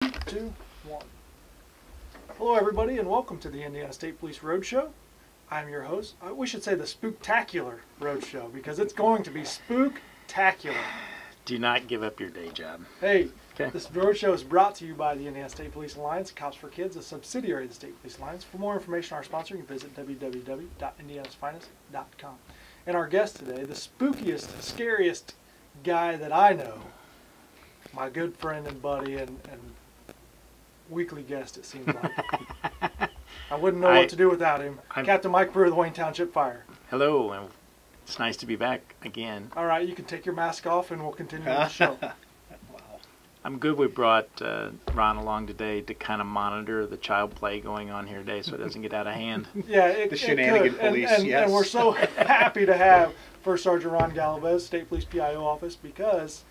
3, 2, 1. Hello everybody and welcome to the Indiana State Police Roadshow. I'm your host. We should say the Spooktacular Roadshow because it's going to be spooktacular. Do not give up your day job. Hey, okay. This roadshow is brought to you by the Indiana State Police Alliance, Cops for Kids, a subsidiary of the State Police Alliance. For more information on our sponsor, you can visit www.indianasfinest.com. And our guest today, the spookiest, scariest guy that I know, my good friend and buddy and weekly guest, it seems like. I wouldn't know what to do without him. Captain Mike Brewer of the Wayne Township Fire. Hello, and it's nice to be back again. All right, you can take your mask off and we'll continue the show. Wow. I'm good we brought Ron along today to kind of monitor the child play going on here today so it doesn't get out of hand. Yeah, the shenanigan police, yes. And we're so happy to have First Sergeant Ron Galvez, State Police PIO office, because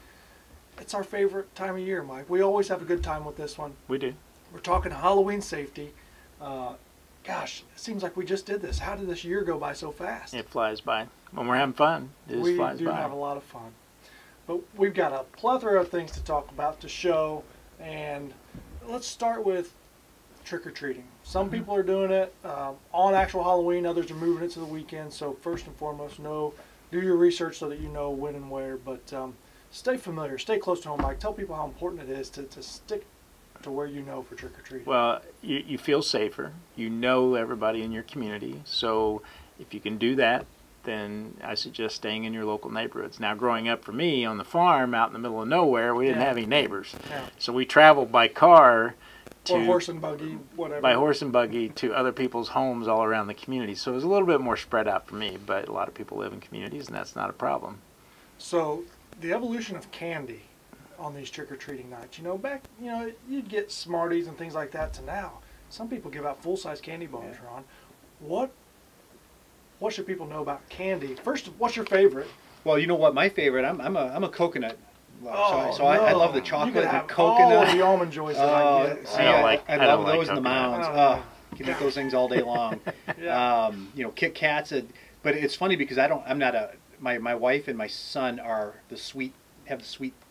it's our favorite time of year, Mike. We always have a good time with this one. We do. We're talking Halloween safety. Gosh, it seems like we just did this. How did this year go by so fast? It flies by. When we're having fun, it just flies by. We do have a lot of fun. But we've got a plethora of things to talk about, to show, and let's start with trick-or-treating. Some people are doing it on actual Halloween, others are moving it to the weekend, so first and foremost, do your research so that you know when and where, but stay familiar, stay close to home, Mike. Tell people how important it is to stick to where you know for trick-or-treating. Well, you feel safer. You know everybody in your community, so if you can do that, then I suggest staying in your local neighborhoods. Now, growing up for me on the farm out in the middle of nowhere, we didn't have any neighbors. Yeah. So we traveled by car to... Or horse and buggy, whatever. By horse and buggy to other people's homes all around the community. So it was a little bit more spread out for me, but a lot of people live in communities, and that's not a problem. So the evolution of candy on these trick-or-treating nights, back, you'd get Smarties and things like that to now. Some people give out full-size candy bars, yeah. Ron. What should people know about candy? First, what's your favorite? Well, you know what, my favorite, I'm a coconut. I love the chocolate and the coconut. All of the Almond Joys that I get. I love those in the mounds. You can eat those things all day long. Yeah. Kit Kats. But it's funny because my wife and my son have the sweet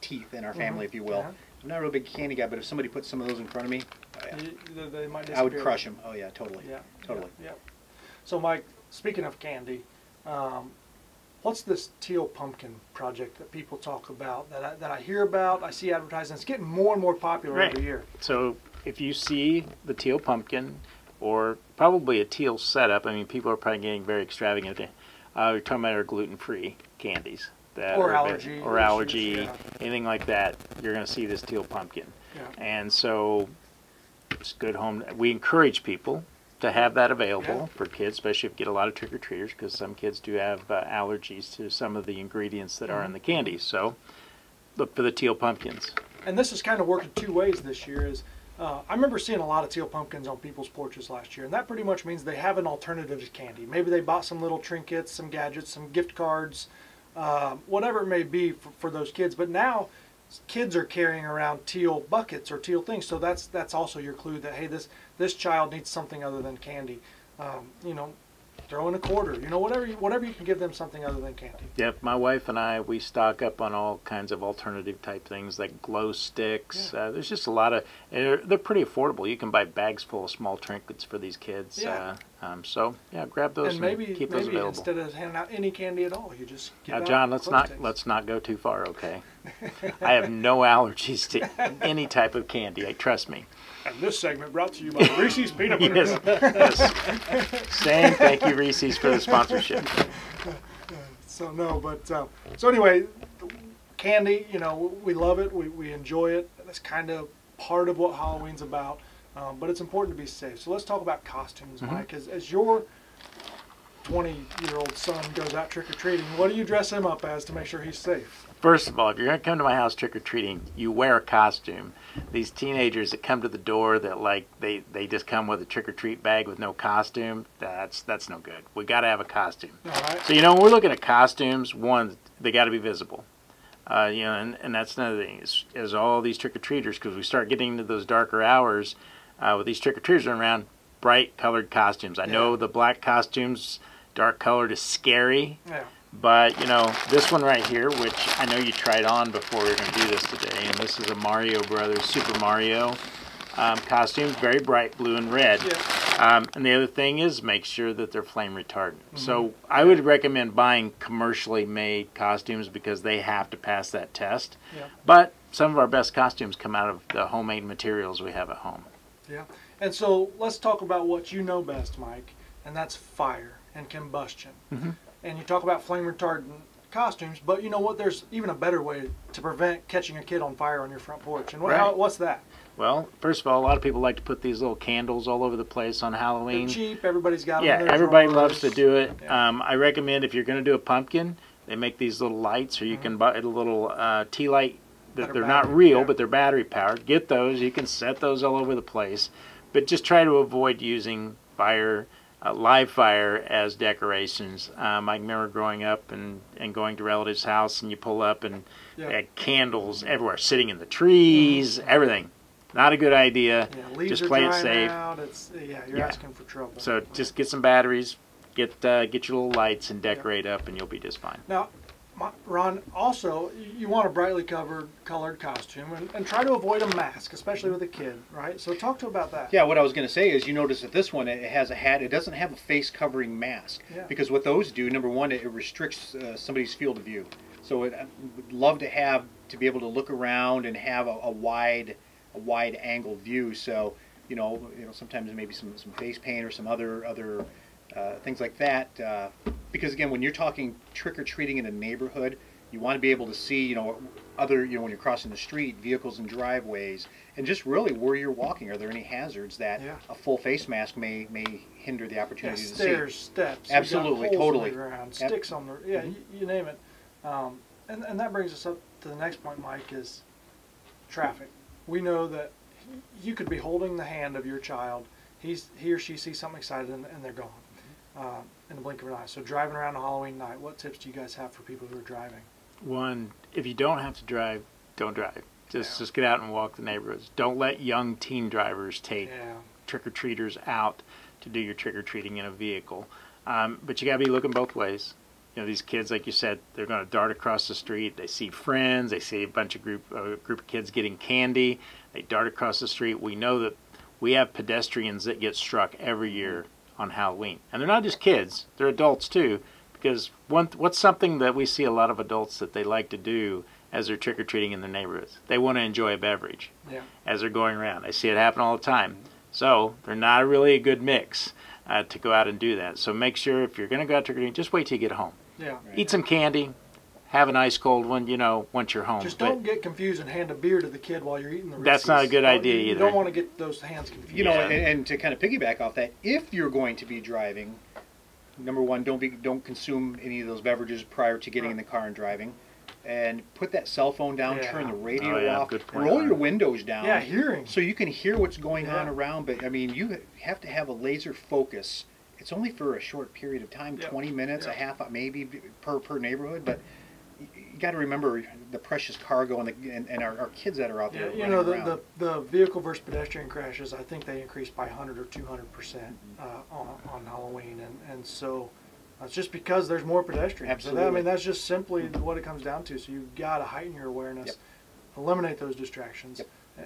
teeth in our family, if you will. Yeah. I'm not a real big candy guy, but if somebody put some of those in front of me, they might I would crush them. Oh yeah, totally. Yeah, totally. Yeah. So Mike, speaking of candy, what's this teal pumpkin project that people talk about, that I hear about, I see advertising? It's getting more and more popular every year. So if you see the teal pumpkin, or probably a teal setup, I mean, people are probably getting very extravagant. We're talking about our gluten-free candies. Or allergy, anything like that, you're going to see this teal pumpkin. Yeah. And so it's good home. We encourage people to have that available for kids, especially if you get a lot of trick-or-treaters, because some kids do have allergies to some of the ingredients that are in the candies. So look for the teal pumpkins. And this is kind of working two ways this year. I remember seeing a lot of teal pumpkins on people's porches last year, and that pretty much means they have an alternative to candy. Maybe they bought some little trinkets, some gadgets, some gift cards, whatever it may be for those kids. But now kids are carrying around teal buckets or teal things, so that's also your clue that, hey, this child needs something other than candy. Throw in a quarter, whatever you can give them, something other than candy. Yep, my wife and I, we stock up on all kinds of alternative type things like glow sticks. Yeah. There's just a lot of, they're pretty affordable. You can buy bags full of small trinkets for these kids. Yeah. So yeah, grab those and keep those available. Instead of handing out any candy at all, you just give out John, let's not go too far, okay? I have no allergies to any type of candy. Trust me. And this segment brought to you by Reese's Peanut Butter. Yes. Same. Thank you, Reese's, for the sponsorship. So anyway, candy, we love it. We enjoy it. That's kind of part of what Halloween's about. But it's important to be safe. So let's talk about costumes, Mike. As your 20-year-old son goes out trick-or-treating, what do you dress him up as to make sure he's safe? First of all, if you're going to come to my house trick-or-treating, you wear a costume. These teenagers that come to the door that they just come with a trick-or-treat bag with no costume, that's no good. We got to have a costume. All right. So when we're looking at costumes, one, they got to be visible. And that's another thing is all these trick-or-treaters, because we start getting into those darker hours with these trick-or-treaters around, bright colored costumes. I know the black costumes, dark colored, is scary. Yeah. But, this one right here, which I know you tried on before we were going to do this today, and this is a Mario Brothers Super Mario. costumes, very bright blue and red. Yeah. And the other thing is make sure that they're flame retardant. So I would recommend buying commercially made costumes because they have to pass that test. Yeah. But some of our best costumes come out of the homemade materials we have at home. Yeah. And so let's talk about what you know best, Mike, and that's fire and combustion. And you talk about flame retardant costumes, but you know what? There's even a better way to prevent catching a kid on fire on your front porch. And what's that? Well, first of all, a lot of people like to put these little candles all over the place on Halloween. They're cheap. Everybody's got them. Yeah, in their everybody drawers. loves to do it. Yeah. I recommend if you're going to do a pumpkin, they make these little lights, or you can buy a little tea light. They're not real, but they're battery powered. Get those. You can set those all over the place. But just try to avoid using live fire as decorations. I remember growing up and going to relatives' house, and you pull up and they had candles everywhere, sitting in the trees, everything. Not a good idea. Yeah, leaves just are play it drying safe. out. You're asking for trouble. So just get some batteries, get your little lights, and decorate up, and you'll be just fine. Now, Ron, also, you want a brightly colored costume, and try to avoid a mask, especially with a kid, right? So talk to about that. Yeah, what I was going to say is you notice that this one, it has a hat. It doesn't have a face covering mask. Yeah. Because what those do, number one, it restricts somebody's field of view. So I would love to be able to look around and have a wide angle view. So sometimes maybe some face paint or some other things like that. Because again, when you're talking trick or treating in a neighborhood, you want to be able to see when you're crossing the street, vehicles and driveways, and just really where you're walking. Are there any hazards that a full face mask may hinder the opportunity to see? Stairs, steps, Absolutely, holes totally. in the ground, sticks on the you name it. And that brings us up to the next point, Mike, is traffic. We know that you could be holding the hand of your child. He or she sees something excited and they're gone in the blink of an eye. So driving around on Halloween night, what tips do you guys have for people who are driving? One, if you don't have to drive, don't drive. Just get out and walk the neighborhoods. Don't let young teen drivers take trick-or-treaters out to do your trick-or-treating in a vehicle. But you got to be looking both ways. These kids, like you said, they're going to dart across the street. They see friends. They see a bunch of group of kids getting candy. They dart across the street. We know that we have pedestrians that get struck every year on Halloween. And they're not just kids. They're adults, too. Because what's something that we see a lot of adults that they like to do as they're trick-or-treating in their neighborhoods? They want to enjoy a beverage as they're going around. I see it happen all the time. So they're not really a good mix to go out and do that. So make sure if you're going to go out trick-or-treating, just wait till you get home. Eat some candy. Have an ice cold one, once you're home. Just don't get confused and hand a beer to the kid while you're eating the Reese's. That's not a good idea either. You don't want to get those hands confused. And to kind of piggyback off that, if you're going to be driving, number one, don't consume any of those beverages prior to getting in the car and driving. And put that cell phone down, turn the radio off, roll your windows down. Yeah, hearing. So you can hear what's going on around. But, I mean, you have to have a laser focus. It's only for a short period of time, 20 minutes, a half, maybe per neighborhood. But you got to remember the precious cargo and our kids that are out there. The vehicle versus pedestrian crashes, I think they increased by 100 or 200% on Halloween, and so it's just because there's more pedestrians. Absolutely. So that's just simply what it comes down to. So you've got to heighten your awareness, eliminate those distractions,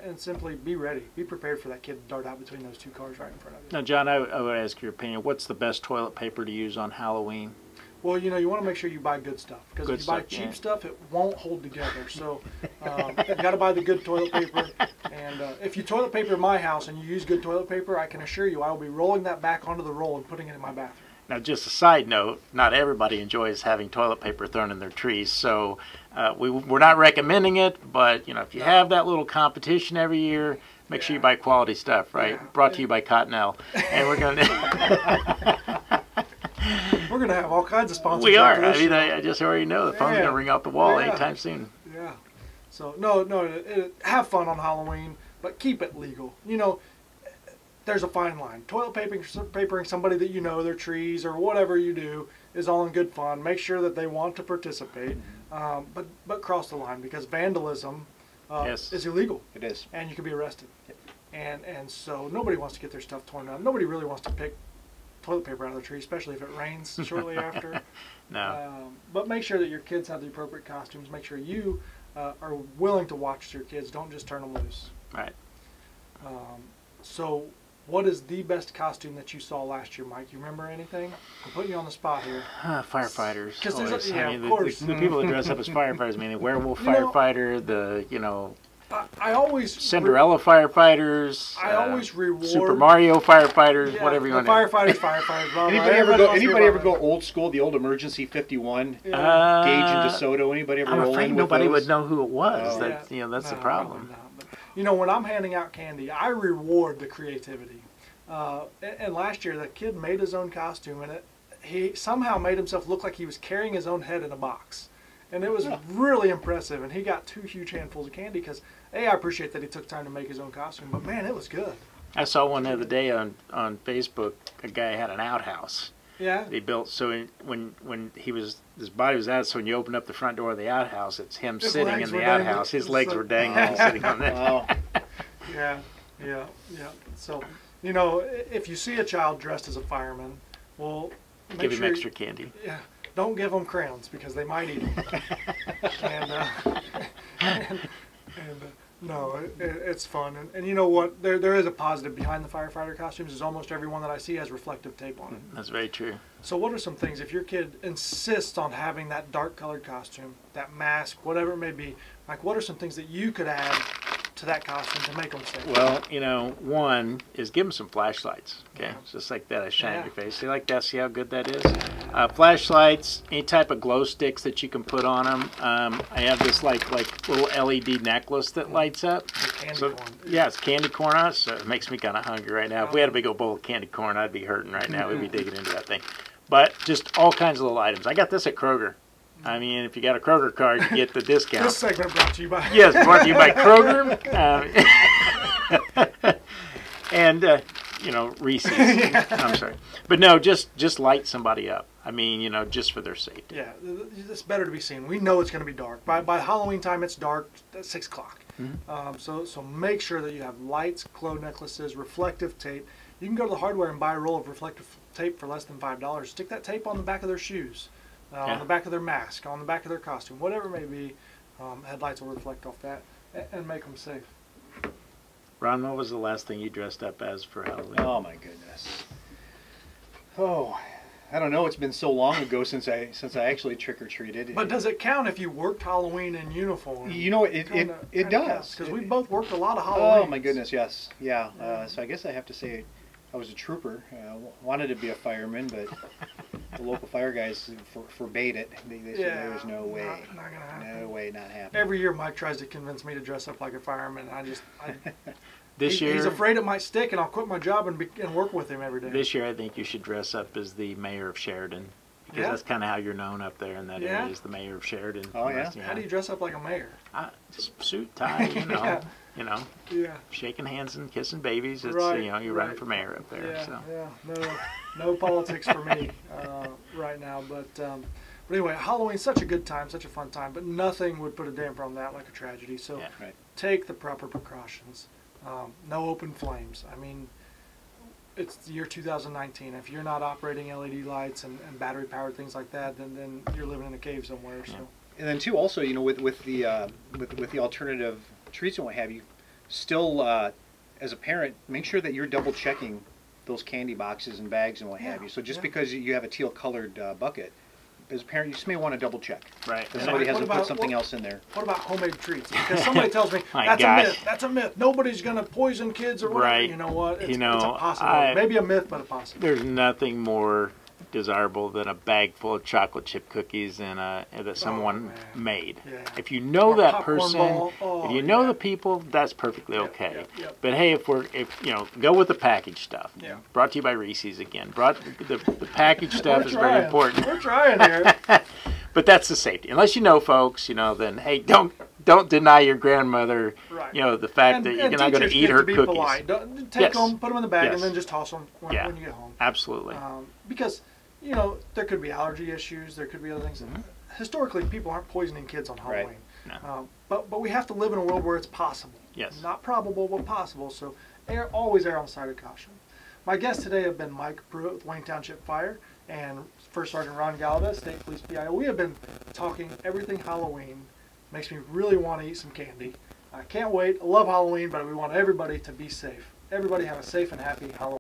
and simply be ready. Be prepared for that kid to dart out between those two cars right in front of you. Now, John, I would ask your opinion. What's the best toilet paper to use on Halloween? Well, you want to make sure you buy good stuff, because if you buy cheap stuff, it won't hold together. So you got to buy the good toilet paper. And if you toilet paper in my house and you use good toilet paper, I can assure you I will be rolling that back onto the roll and putting it in my bathroom. Now, just a side note, not everybody enjoys having toilet paper thrown in their trees, so we're not recommending it, but if you have that little competition every year, make sure you buy quality stuff, right? Yeah. Brought to you by Cottonelle. And we're going to... We're going to have all kinds of sponsors. We are. I just already know the phone's going to ring out the wall Yeah. anytime soon. Yeah. So, have fun on Halloween, but keep it legal. There's a fine line. Toilet papering somebody that their trees or whatever you do is all in good fun. Make sure that they want to participate, but cross the line, because vandalism is illegal. It is. And you can be arrested. And so nobody wants to get their stuff torn down. Nobody really wants to pick toilet paper out of the tree, especially if it rains shortly after. No. But make sure that your kids have the appropriate costumes. Make sure you are willing to watch your kids. Don't just turn them loose. Right. So, what is the best costume that you saw last year, Mike? You remember anything? I'm putting you on the spot here. Firefighters. 'Cause there's Always. yeah, I mean, of course. the people that dress up as firefighters, I mean, the werewolf You know, firefighter, the, you know, I always Cinderella firefighters. I always reward Super Mario firefighters, yeah, whatever you want the to firefighters. Blah, blah. Anybody ever go old school, the old Emergency 51, Gage and DeSoto? Anybody ever I'm roll afraid in with nobody those? would know who it was. Oh. That, you know, that's the No, problem. probably not. But, you know, when I'm handing out candy, I reward the creativity. And last year, the kid made his own costume, and he somehow made himself look like he was carrying his own head in a box. And it was really impressive, and he got 2 huge handfuls of candy because, I appreciate that he took time to make his own costume, but man, it was good. I saw one the other day on Facebook. A guy had an outhouse. Yeah. He built when his body was out. So when you open up the front door of the outhouse, it's him His sitting legs in the were dangling. outhouse. His legs So- were dangling, sitting on that. Wow. Yeah. So, you know, if you see a child dressed as a fireman, well, make Give him sure extra candy. Yeah, don't give them crayons because they might eat them. and no, it's fun. And you know what? There is a positive behind the firefighter costumes. Is almost every one that I see has reflective tape on it. That's very true. So what are some things, if your kid insists on having that dark colored costume, that mask, whatever it may be, like what are some things that you could add to that costume to make them safe? Well, you know, one is give them some flashlights. Okay, Yeah. just like that. I shine Yeah. in your face. See like that? See how good that is? Flashlights, any type of glow sticks that you can put on them. I have this like little LED necklace that lights up. The candy So, corn. yeah, it's candy corn on it, so it makes me kind of hungry right now. If we had a big old bowl of candy corn, I'd be hurting right now. We'd be digging into that thing. But just all kinds of little items. I got this at Kroger. I mean, if you got a Kroger card, you get the discount. This segment brought to you by... Yes, brought to you by Kroger. And, you know, Reese's. I'm sorry. But no, just light somebody up. I mean, you know, just for their safety. Yeah, it's better to be seen. We know it's going to be dark. By Halloween time, it's dark at 6 o'clock. So make sure that you have lights, glow necklaces, reflective tape. You can go to the hardware and buy a roll of reflective tape for less than $5. Stick that tape on the back of their shoes, on the back of their mask, on the back of their costume, whatever it may be. Headlights will reflect off that and make them safe. Ron, what was the last thing you dressed up as for Halloween? Oh my goodness. Oh, I don't know. It's been so long ago since I actually trick or treated. But does it count if you worked Halloween in uniform? You know, it does. Because we both worked a lot of Halloween. Oh my goodness, yes, yeah. So I guess I have to say, I was a trooper. Wanted to be a fireman, but the local fire guys forbade it. They said there was no way, not gonna happen. no way, not happening. Every year, Mike tries to convince me to dress up like a fireman. This year, he's afraid it might stick, and I'll quit my job and work with him every day. This year, I think you should dress up as the mayor of Sheridan. Because that's kind of how you're known up there in that area, is the mayor of Sheridan. Oh, yeah? How do you dress up like a mayor? Just suit, tie, you know, Yeah. shaking hands and kissing babies. It's, Right, you know, you're running for mayor up there. Yeah, So. yeah. No politics for me right now. But anyway, Halloween's such a good time, such a fun time. But nothing would put a damper on that like a tragedy. So take the proper precautions. No open flames. I mean, it's the year 2019. If you're not operating LED lights and battery-powered things like that, then you're living in a cave somewhere. So. And then too, also, you know, with the alternative treats and what have you, still as a parent, make sure that you're double checking those candy boxes and bags and what have you. So just because you have a teal colored bucket, as a parent, you just may want to double check. Right. That somebody hasn't put something else in there. What about homemade treats? Because somebody tells me My that's gosh. a myth. That's a myth. Nobody's gonna poison kids or whatever. Right. You know what? It's, You know, it's a possibility. Maybe a myth, but a possibility. There's nothing more desirable than a bag full of chocolate chip cookies that someone made. Yeah. If you know Or that popcorn person, ball. if you know the people, that's perfectly okay. Yep. But hey, if you know, go with the packaged stuff. Yeah. Brought to you by Reese's again. The packaged stuff is very important. We're trying here. But that's the safety. Unless you know folks, you know, then hey, don't deny your grandmother, Right. you know, the fact that you're not going to eat her be cookies. Polite. Take them, put them in the bag, Yes. and then just toss them when you get home. Absolutely. Because, you know, there could be allergy issues. There could be other things. Historically, people aren't poisoning kids on Halloween. No. But we have to live in a world where it's possible. Yes. Not probable, but possible. So always err on the side of caution. My guests today have been Mike Pruitt with Wayne Township Fire and First Sergeant Ron Gallaudet, State Police PIO. We have been talking everything Halloween. Makes me really want to eat some candy. I can't wait. I love Halloween, but we want everybody to be safe. Everybody have a safe and happy Halloween.